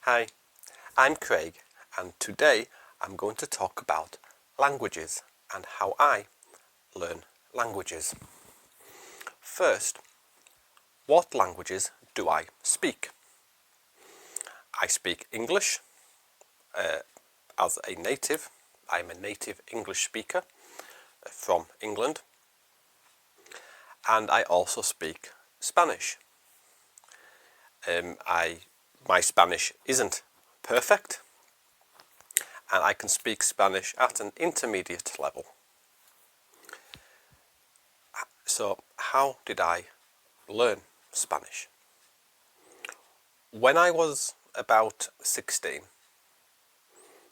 Hi, I'm Craig, and today I'm going to talk about languages and how I learn languages. First, what languages do I speak? I speak English as a native. I'm a native English speaker from England, and I also speak Spanish. My Spanish isn't perfect, and I can speak Spanish at an intermediate level. So, how did I learn Spanish? When I was about 16,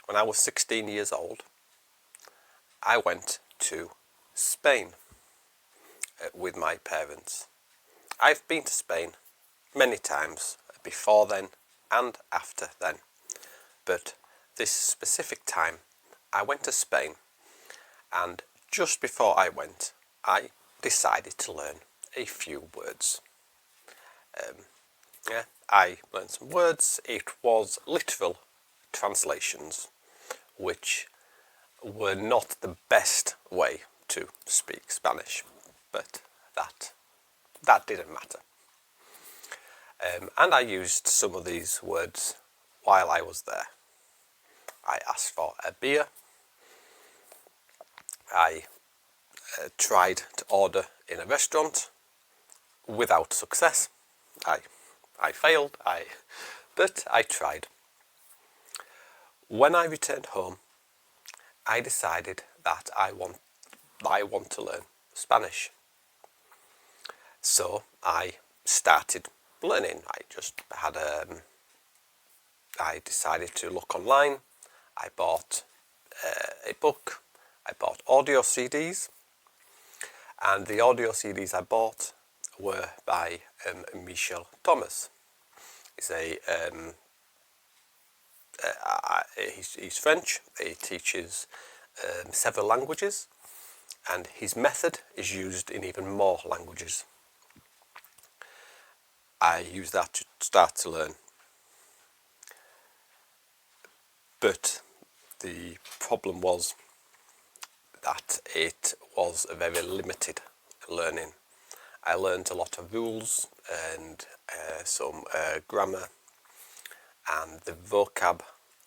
when I was 16 years old, I went to Spain with my parents. I've been to Spain many times before then and after then, but this specific time I went to Spain, and just before I went, I decided to learn a few words. I learned some words. It was literal translations, which were not the best way to speak Spanish, but that didn't matter. And I used some of these words while I was there. I asked for a beer. I tried to order in a restaurant without success. I failed, but I tried. When I returned home, I decided that I want to learn Spanish. So I started learning. I decided to look online. I bought a book. I bought audio CDs, and the audio CDs I bought were by Michel Thomas. He's French. He teaches several languages, and his method is used in even more languages. I used that to start to learn. But the problem was that it was a very limited learning. I learned a lot of rules and some grammar, and the vocab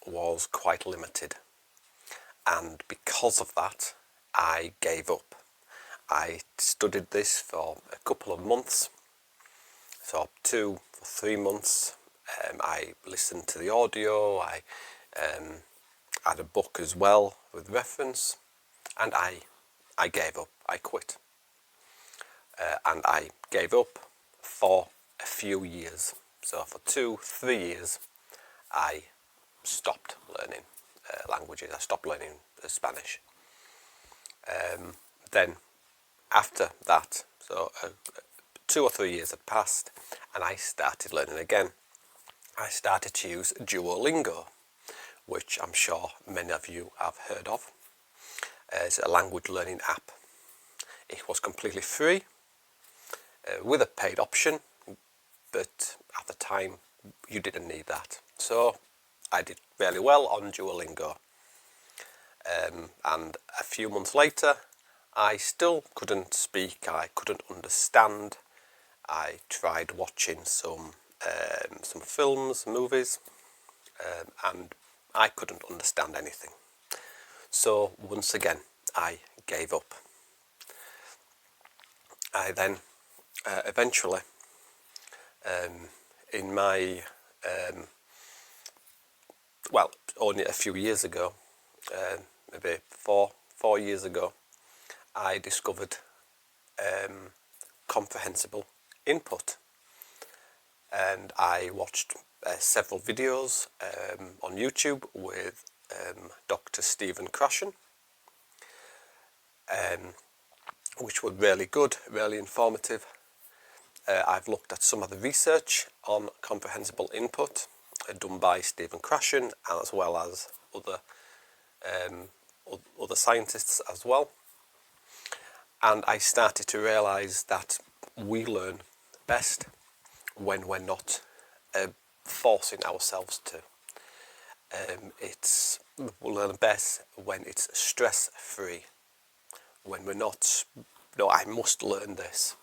was quite limited. And because of that, I gave up. I studied this for a couple of months, so 2 or 3 months. I listened to the audio. I had a book as well with reference, and I gave up. I quit. And I gave up for a few years. So for 2-3 years, I stopped learning languages. I stopped learning Spanish. Then after that, so 2 or 3 years had passed, and I started learning again. I started to use Duolingo, which I'm sure many of you have heard of. It's a language learning app. It was completely free, with a paid option, but at the time you didn't need that. So I did really well on Duolingo. And a few months later, I still couldn't speak. I couldn't understand. I tried watching some films, movies, and I couldn't understand anything. So once again, I gave up. I then eventually, in my only a few years ago, maybe four years ago, I discovered comprehensible input, and I watched several videos on YouTube with Dr. Stephen Krashen, which were really good, really informative. I've looked at some of the research on comprehensible input done by Stephen Krashen, as well as other scientists as well. And I started to realise that we learn best when we're not forcing ourselves to. We'll learn best when it's stress-free. When we're not, no, I must learn this.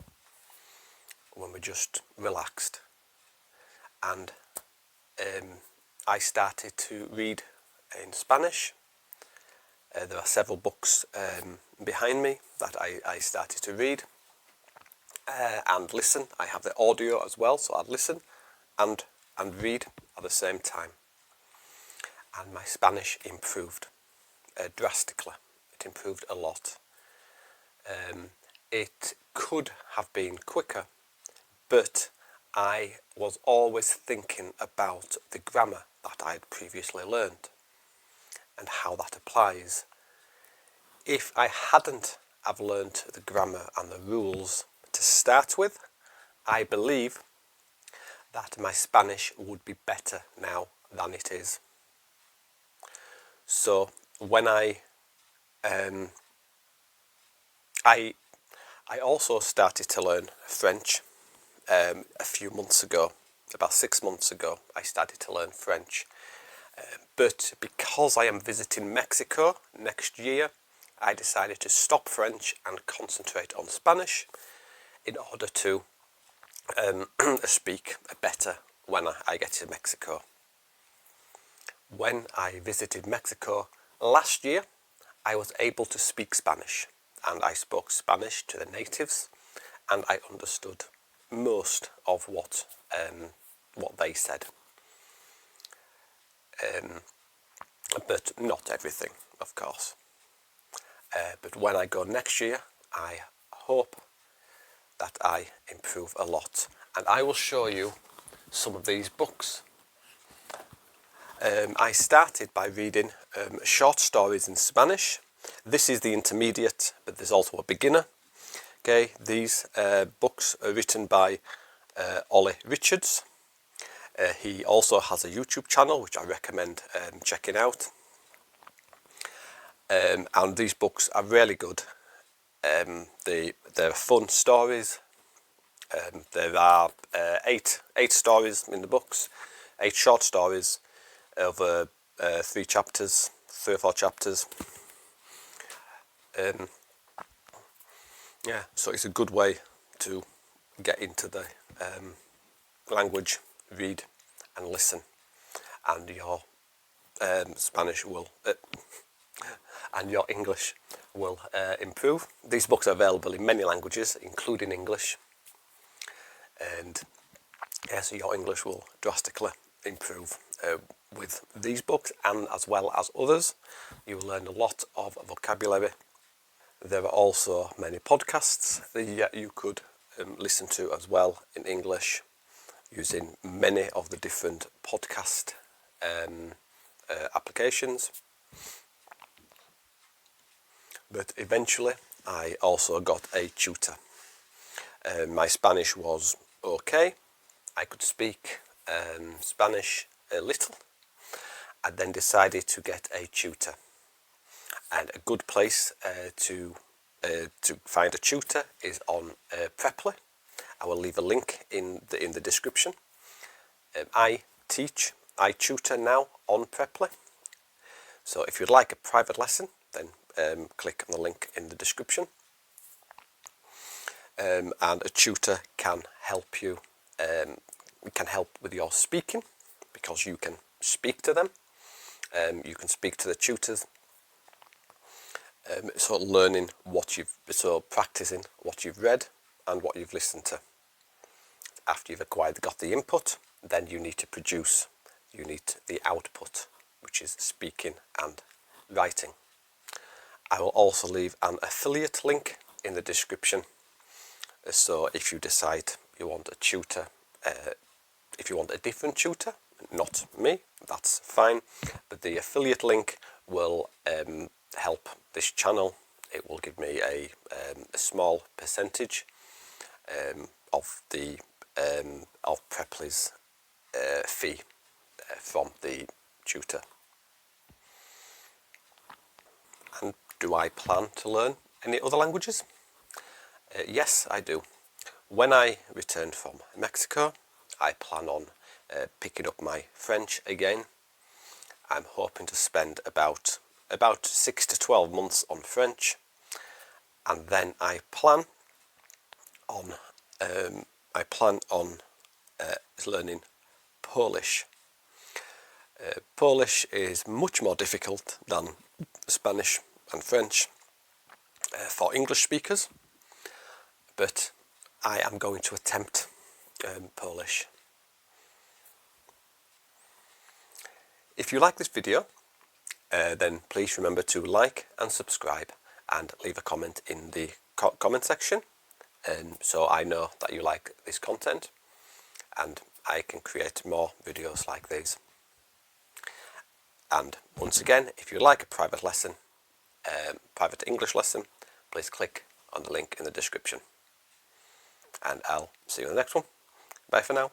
When we're just relaxed. And I started to read in Spanish. There are several books behind me that I started to read and listen. I have the audio as well, so I'd listen and read at the same time. And my Spanish improved drastically. It improved a lot. It could have been quicker, but I was always thinking about the grammar that I had previously learned and how that applies. If I hadn't have learned the grammar and the rules to start with, I believe that my Spanish would be better now than it is. So when I also started to learn French a few months ago. About 6 months ago, I started to learn French. But because I am visiting Mexico next year, I decided to stop French and concentrate on Spanish in order to speak better when I get to Mexico. When I visited Mexico last year, I was able to speak Spanish, and I spoke Spanish to the natives, and I understood most of what they said, but not everything, of course. But when I go next year, I hope that I improve a lot, and I will show you some of these books. I started by reading short stories in Spanish. This is the intermediate, but there's also a beginner. Okay, these books are written by Ollie Richards. He also has a YouTube channel, which I recommend checking out. And these books are really good. They're fun stories. There are 8 stories in the books, 8 short stories over 3 or 4 chapters. Yeah, so it's a good way to get into the language, read and listen, and your Spanish will and your English will improve. These books are available in many languages, including English, and yeah, so your English will drastically improve with these books, and as well as others. You will learn a lot of vocabulary. There are also many podcasts that you could listen to as well in English, using many of the different podcast applications. But eventually I also got a tutor. My Spanish was okay. I could speak Spanish a little. I then decided to get a tutor, and a good place to find a tutor is on Preply. I will leave a link in the description. I tutor now on Preply. So if you'd like a private lesson, then click on the link in the description. And a tutor can help you. Can help with your speaking, because you can speak to them. You can speak to the tutors. Sort of practicing what you've read and what you've listened to. After you've got the input, then you need to produce. You need the output, which is speaking and writing. I will also leave an affiliate link in the description. So if you decide you want a tutor, if you want a different tutor, not me, that's fine. But the affiliate link will help this channel. It will give me a small percentage of the of Preply's fee from the tutor. And do I plan to learn any other languages? Yes, I do. When I return from Mexico, I plan on picking up my French again, I'm hoping to spend about 6 to 12 months on French, and then I plan on learning Polish. Polish is much more difficult than Spanish and French for English speakers, but I am going to attempt Polish. If you like this video, then please remember to like and subscribe and leave a comment in the comment section, so I know that you like this content and I can create more videos like these. And once again, if you like a private lesson, private English lesson, please click on the link in the description. And I'll see you in the next one. Bye for now.